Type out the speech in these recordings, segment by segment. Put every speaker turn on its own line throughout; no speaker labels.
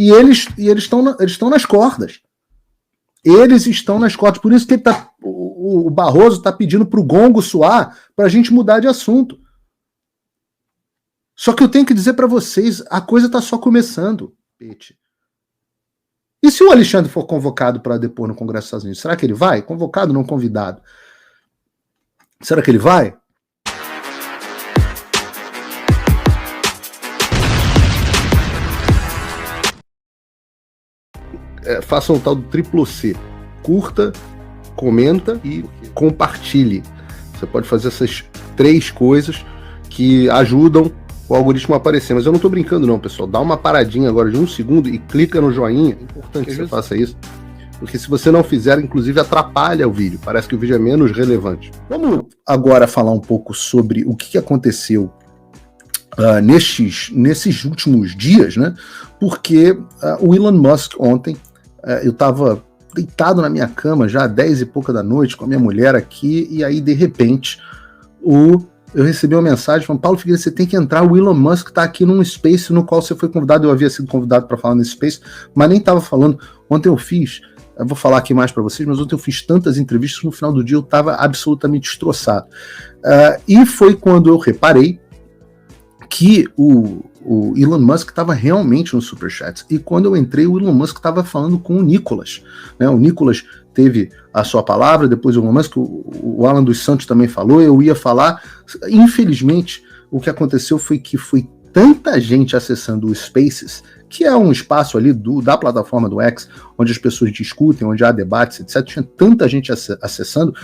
E eles estão nas cordas. Eles estão nas cordas. Por isso que o Barroso está pedindo para o gongo soar para a gente mudar de assunto. Só que eu tenho que dizer para vocês, a coisa está só começando, Pete. E se o Alexandre for convocado para depor no Congresso dos Estados Unidos, será que ele vai? Convocado, não convidado. Será que ele vai? Faça o tal do triplo C. Curta, comenta e compartilhe. Você pode fazer essas 3 coisas que ajudam o algoritmo a aparecer. Mas eu não estou brincando não, pessoal. Dá uma paradinha agora de 1 segundo e clica no joinha. É importante que você faça isso. Porque se você não fizer, inclusive atrapalha o vídeo. Parece que o vídeo é menos relevante. Vamos agora falar um pouco sobre o que aconteceu nesses últimos dias, né? Porque o Elon Musk ontem, eu estava deitado na minha cama já 10 e pouca da noite com a minha mulher aqui, e aí de repente eu recebi uma mensagem falando: Paulo Figueiredo, você tem que entrar, o Elon Musk está aqui num space no qual você foi convidado. Eu havia sido convidado para falar nesse space, mas nem estava falando. Ontem eu vou falar aqui mais para vocês, mas ontem eu fiz tantas entrevistas que no final do dia eu estava absolutamente destroçado. E foi quando eu reparei que o Elon Musk estava realmente no Superchat. E quando eu entrei, o Elon Musk estava falando com o Nicolas. Né? O Nicolas teve a sua palavra, depois o Elon Musk, o Alan dos Santos também falou, eu ia falar. Infelizmente, o que aconteceu foi que foi tanta gente acessando o Spaces, que é um espaço ali da plataforma do X, onde as pessoas discutem, onde há debates, etc. Tinha tanta gente acessando,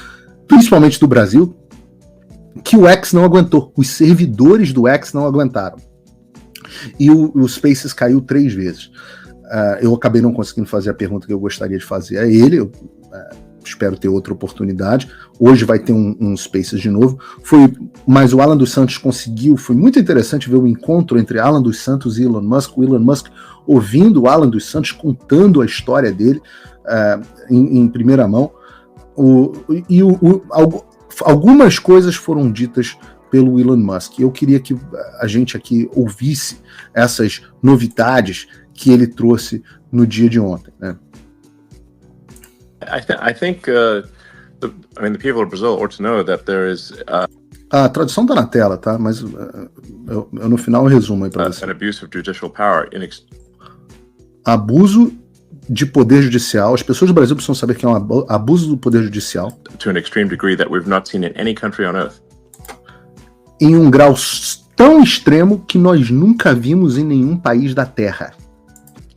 principalmente do Brasil, que o X não aguentou. Os servidores do X não aguentaram. E o Spaces caiu 3 vezes. Eu acabei não conseguindo fazer a pergunta que eu gostaria de fazer a ele. Eu espero ter outra oportunidade. Hoje vai ter um Spaces de novo. Mas o Alan dos Santos conseguiu. Foi muito interessante ver o encontro entre Alan dos Santos e Elon Musk. O Elon Musk ouvindo o Alan dos Santos contando a história dele em primeira mão. Algumas coisas foram ditas pelo Elon Musk. Eu queria que a gente aqui ouvisse essas novidades que ele trouxe no dia de ontem, né?
I think the people of Brazil ought to know that there is
a tradução tá na tela, tá? Mas eu no final eu resumo aí para você.
An abuse of judicial power
abuso de poder judicial. As pessoas do Brasil precisam saber que é um abuso do poder judicial.
To an extreme degree that we've not seen in any country on earth.
Em um grau tão extremo que nós nunca vimos em nenhum país da Terra.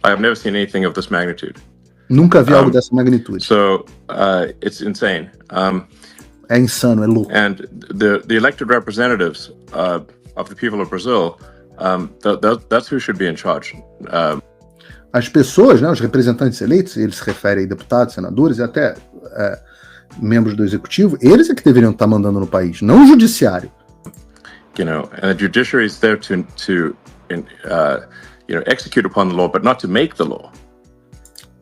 I have never seen anything of this magnitude.
Nunca vi algo dessa magnitude.
So it's insane.
É insano, é louco.
And the elected representatives of the people of Brazil, that's who should be in charge.
As pessoas, né, os representantes eleitos, eles se referem a deputados, senadores e até membros do executivo, eles é que deveriam estar mandando no país, não o judiciário.
You know, and the judiciary is there to execute upon the law, but not to make the law.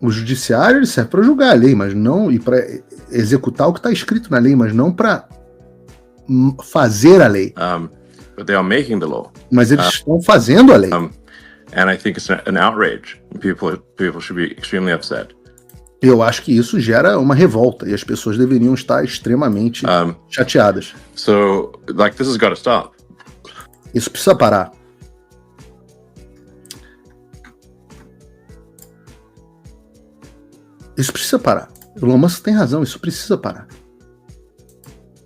O judiciário ele serve para julgar a lei, mas não e para executar o que está escrito na lei, mas não para fazer a lei.
But they are making the law.
Mas eles estão fazendo a lei.
And I think it's an outrage. People should be extremely upset.
Eu acho que isso gera uma revolta e as pessoas deveriam estar extremamente chateadas.
So, this has got to stop.
Isso precisa parar. Isso precisa parar. O Elon Musk tem razão, isso precisa parar.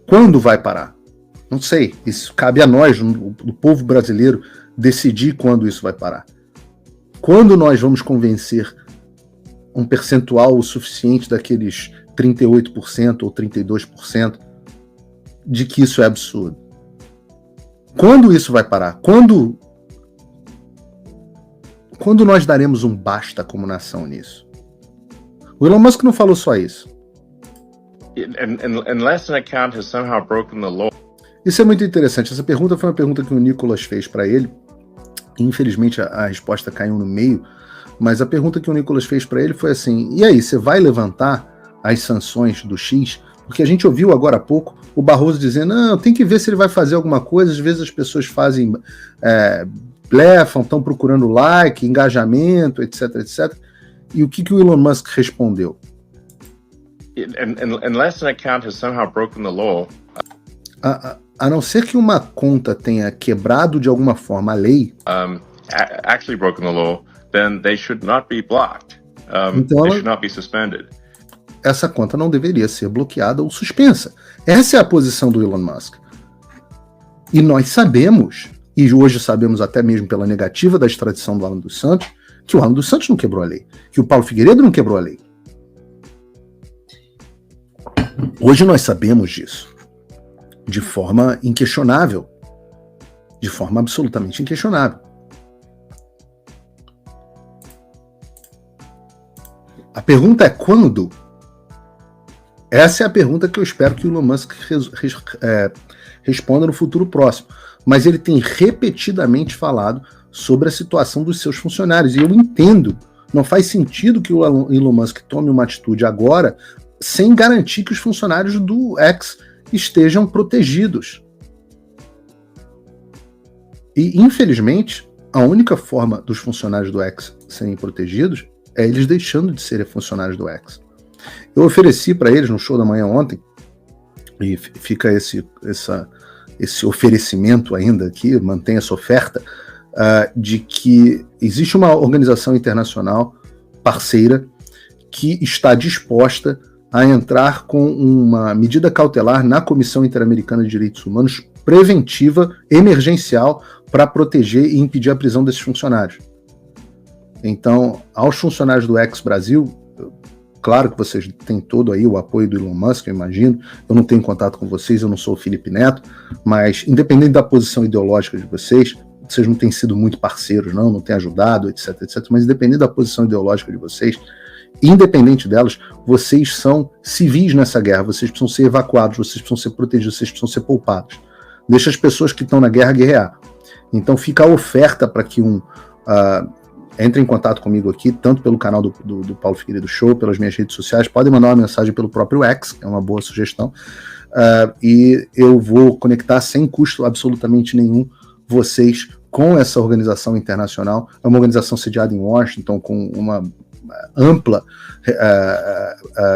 Quando vai parar? Não sei. Isso cabe a nós, o povo brasileiro, decidir quando isso vai parar. Quando nós vamos convencer um percentual o suficiente daqueles 38% ou 32% de que isso é absurdo? Quando isso vai parar? Quando nós daremos um basta como nação nisso? O Elon Musk não falou só isso.
Unless an account has somehow broken the law.
Isso é muito interessante. Essa pergunta foi uma pergunta que o Nicolas fez para ele. Infelizmente a resposta caiu no meio, mas a pergunta que o Nicolas fez para ele foi assim: e aí, você vai levantar as sanções do X? Porque a gente ouviu agora há pouco o Barroso dizendo: não, tem que ver se ele vai fazer alguma coisa. Às vezes as pessoas fazem blefam, estão procurando like, engajamento, etc, etc. E o que o Elon Musk respondeu?
Unless an account has somehow broken the law.
A não ser que uma conta tenha quebrado de alguma forma a lei,
actually broken the law, then they should not be blocked.
Então
they should not be suspended.
Essa conta não deveria ser bloqueada ou suspensa. Essa é a posição do Elon Musk. E nós sabemos, e hoje sabemos até mesmo pela negativa da extradição do Alan dos Santos, que o Alan dos Santos não quebrou a lei, que o Paulo Figueiredo não quebrou a lei. Hoje nós sabemos disso. De forma inquestionável. De forma absolutamente inquestionável. A pergunta é quando? Essa é a pergunta que eu espero que o Elon Musk responda no futuro próximo. Mas ele tem repetidamente falado sobre a situação dos seus funcionários. E eu entendo, não faz sentido que o Elon Musk tome uma atitude agora sem garantir que os funcionários do X estejam protegidos. E, infelizmente, a única forma dos funcionários do X serem protegidos é eles deixando de serem funcionários do X. Eu ofereci para eles no show da manhã ontem, e fica esse oferecimento ainda aqui, mantém essa oferta, de que existe uma organização internacional parceira que está disposta a entrar com uma medida cautelar na Comissão Interamericana de Direitos Humanos preventiva, emergencial, para proteger e impedir a prisão desses funcionários. Então, aos funcionários do ex-Brasil, claro que vocês têm todo aí o apoio do Elon Musk, eu imagino, eu não tenho contato com vocês, eu não sou o Felipe Neto, mas independente da posição ideológica de vocês não têm sido muito parceiros, não têm ajudado, etc, etc, mas independente da posição ideológica de vocês, independente delas, vocês são civis nessa guerra, vocês precisam ser evacuados, vocês precisam ser protegidos, vocês precisam ser poupados. Deixa as pessoas que estão na guerra guerrear. Então fica a oferta para que entre em contato comigo aqui, tanto pelo canal do Paulo Figueiredo Show, pelas minhas redes sociais, podem mandar uma mensagem pelo próprio X, que é uma boa sugestão, e eu vou conectar sem custo absolutamente nenhum vocês com essa organização internacional. É uma organização sediada em Washington, com uma ampla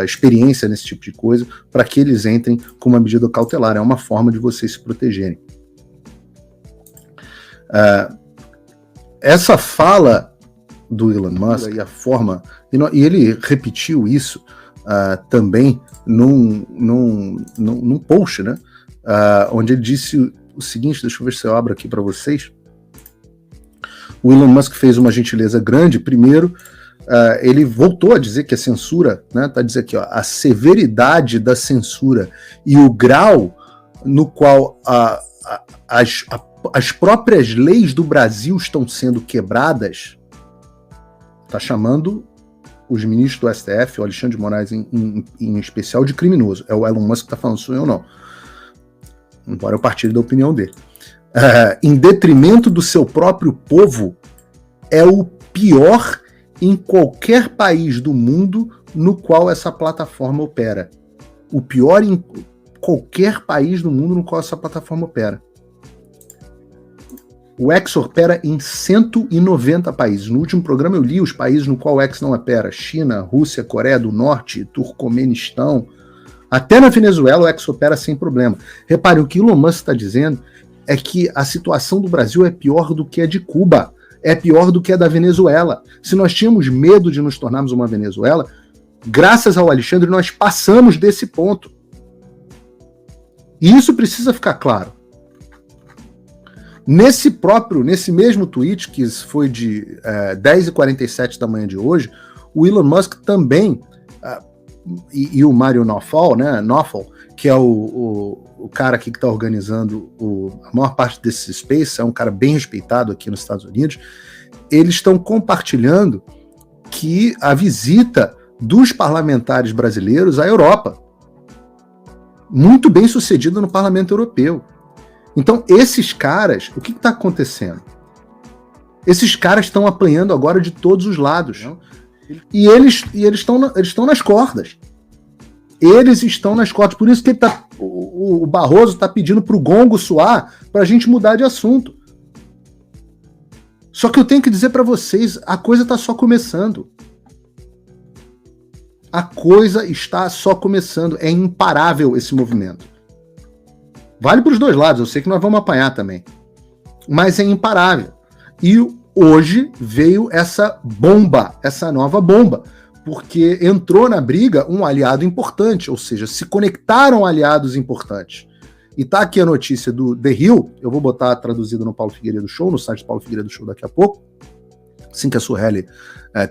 experiência nesse tipo de coisa, para que eles entrem com uma medida cautelar. É uma forma de vocês se protegerem. Essa fala do Elon Musk e a forma, e ele repetiu isso também num post, né, onde ele disse o seguinte, deixa eu ver se eu abro aqui para vocês. O Elon Musk fez uma gentileza grande. Primeiro, ele voltou a dizer que a censura, né, tá dizendo aqui, ó, a severidade da censura e o grau no qual as próprias leis do Brasil estão sendo quebradas, está chamando os ministros do STF, o Alexandre de Moraes em especial, de criminoso. É o Elon Musk que está falando, sou eu não. Embora eu partilhe da opinião dele. Em detrimento do seu próprio povo, é o pior em qualquer país do mundo no qual essa plataforma opera. O pior em qualquer país do mundo no qual essa plataforma opera. O X opera em 190 países. No último programa eu li os países no qual o X não opera. China, Rússia, Coreia do Norte, Turcomenistão. Até na Venezuela o X opera sem problema. Repare, o que Elon Musk está dizendo é que a situação do Brasil é pior do que a de Cuba. É pior do que a da Venezuela. Se nós tínhamos medo de nos tornarmos uma Venezuela, graças ao Alexandre nós passamos desse ponto. E isso precisa ficar claro. Nesse mesmo tweet, que foi de 10h47 da manhã de hoje, o Elon Musk também, e o Mário Naufal, né, que é o cara aqui que está organizando a maior parte desse space, é um cara bem respeitado aqui nos Estados Unidos, eles estão compartilhando que a visita dos parlamentares brasileiros à Europa, muito bem sucedida no Parlamento Europeu. Então, esses caras, o que está acontecendo? Esses caras estão apanhando agora de todos os lados. E eles estão nas cordas. Eles estão nas cordas. Por isso que o Barroso está pedindo para o gongo soar para a gente mudar de assunto. Só que eu tenho que dizer para vocês, a coisa está só começando. A coisa está só começando. É imparável esse movimento. Vale para os dois lados, eu sei que nós vamos apanhar também. Mas é imparável. E hoje veio essa bomba, essa nova bomba, porque entrou na briga um aliado importante, ou seja, se conectaram aliados importantes. E tá aqui a notícia do The Hill, eu vou botar traduzida no Paulo Figueiredo Show, no site do Paulo Figueiredo Show daqui a pouco, assim que a Sueli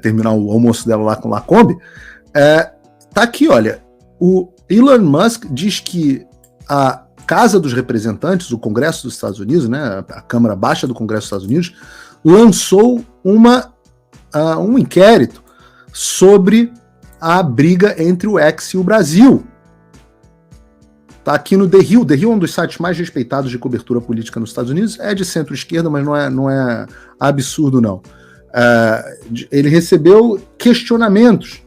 terminar o almoço dela lá com o Lacombe. Tá aqui, olha, o Elon Musk diz que a Casa dos Representantes, o Congresso dos Estados Unidos, né, a Câmara Baixa do Congresso dos Estados Unidos, lançou um inquérito sobre a briga entre o X e o Brasil. Tá aqui no The Hill. The Hill é um dos sites mais respeitados de cobertura política nos Estados Unidos. É de centro-esquerda, mas não é absurdo, não. Ele recebeu questionamentos.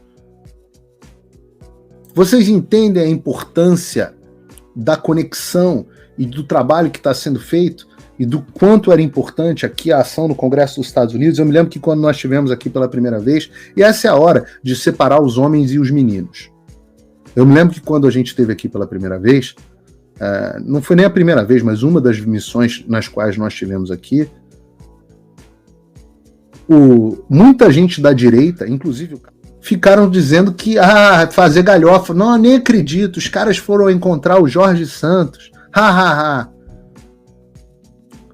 Vocês entendem a importância da conexão e do trabalho que está sendo feito e do quanto era importante aqui a ação no Congresso dos Estados Unidos? Eu me lembro que quando nós estivemos aqui pela primeira vez, e essa é a hora de separar os homens e os meninos. Eu me lembro que quando a gente esteve aqui pela primeira vez, não foi nem a primeira vez, mas uma das missões nas quais nós estivemos aqui, muita gente da direita, inclusive, ficaram dizendo que fazer galhofa. Não, nem acredito, os caras foram encontrar o Jorge Santos.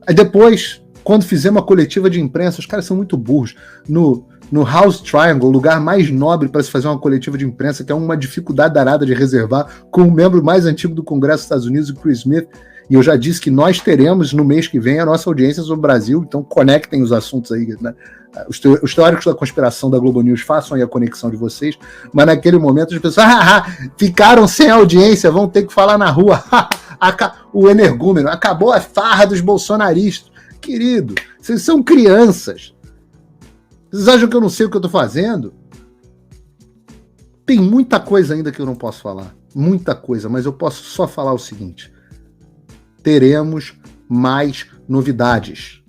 Aí depois, quando fizemos a coletiva de imprensa, os caras são muito burros. No House Triangle, o lugar mais nobre para se fazer uma coletiva de imprensa, que é uma dificuldade danada de reservar, com o membro mais antigo do Congresso dos Estados Unidos, o Chris Smith. E eu já disse que nós teremos no mês que vem a nossa audiência sobre o Brasil, então conectem os assuntos aí, né? Os teóricos da conspiração da Globo News façam aí a conexão de vocês, mas naquele momento as pessoas ficaram sem audiência, vão ter que falar na rua. O energúmeno, acabou a farra dos bolsonaristas. Querido, vocês são crianças. Vocês acham que eu não sei o que eu tô fazendo? Tem muita coisa ainda que eu não posso falar. Muita coisa, mas eu posso só falar o seguinte. Teremos mais novidades.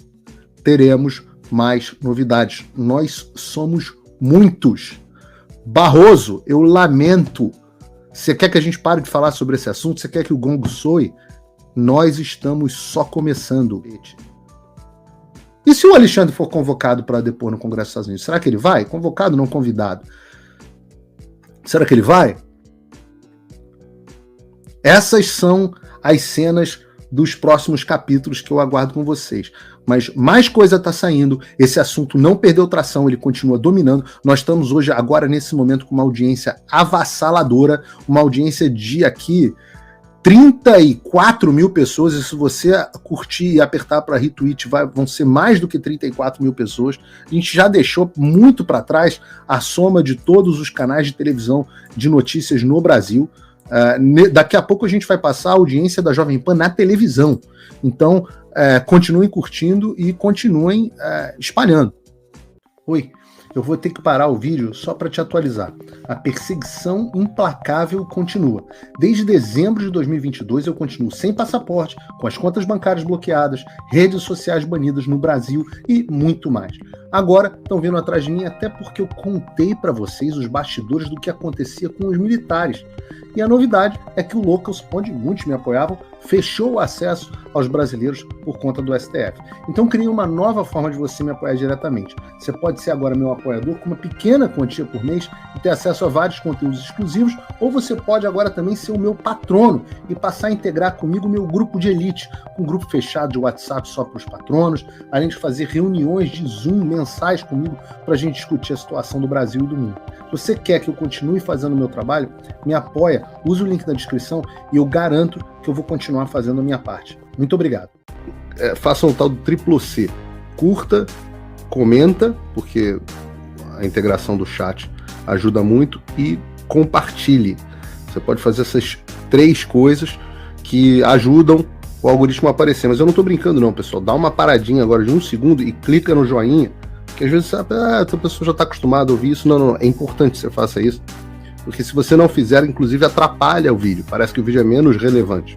Teremos mais novidades. Nós somos muitos. Barroso, eu lamento. Você quer que a gente pare de falar sobre esse assunto? Você quer que o gongo soe? Nós estamos só começando. E se o Alexandre for convocado para depor no Congresso dos Estados Unidos, será que ele vai? Convocado, não convidado. Será que ele vai? Essas são as cenas dos próximos capítulos que eu aguardo com vocês. Mas mais coisa está saindo, esse assunto não perdeu tração, ele continua dominando. Nós estamos hoje, agora, nesse momento, com uma audiência avassaladora, uma audiência de aqui 34 mil pessoas, e se você curtir e apertar para retweet, vão ser mais do que 34 mil pessoas. A gente já deixou muito para trás a soma de todos os canais de televisão de notícias no Brasil. Daqui a pouco a gente vai passar a audiência da Jovem Pan na televisão. Então, continuem curtindo e continuem espalhando. Oi. Eu vou ter que parar o vídeo só para te atualizar. A perseguição implacável continua. Desde dezembro de 2022 eu continuo sem passaporte, com as contas bancárias bloqueadas, redes sociais banidas no Brasil e muito mais. Agora estão vindo atrás de mim até porque eu contei para vocês os bastidores do que acontecia com os militares. E a novidade é que o Locals, onde muitos me apoiavam, fechou o acesso aos brasileiros por conta do STF. Então criei uma nova forma de você me apoiar diretamente. Você pode ser agora meu apoiador com uma pequena quantia por mês e ter acesso a vários conteúdos exclusivos, ou você pode agora também ser o meu patrono e passar a integrar comigo o meu grupo de elite, um grupo fechado de WhatsApp só para os patronos, além de fazer reuniões de Zoom mensais comigo para a gente discutir a situação do Brasil e do mundo. Se você quer que eu continue fazendo o meu trabalho, me apoia, use o link na descrição e eu garanto que eu vou continuar fazendo a minha parte. Muito obrigado. Faça o tal do triplo C. Curta, comenta, porque a integração do chat ajuda muito, e compartilhe. Você pode fazer essas 3 coisas que ajudam o algoritmo a aparecer. Mas eu não estou brincando não, pessoal. Dá uma paradinha agora de 1 segundo e clica no joinha, porque às vezes a pessoa já está acostumada a ouvir isso. Não. É importante que você faça isso, porque se você não fizer, inclusive atrapalha o vídeo. Parece que o vídeo é menos relevante.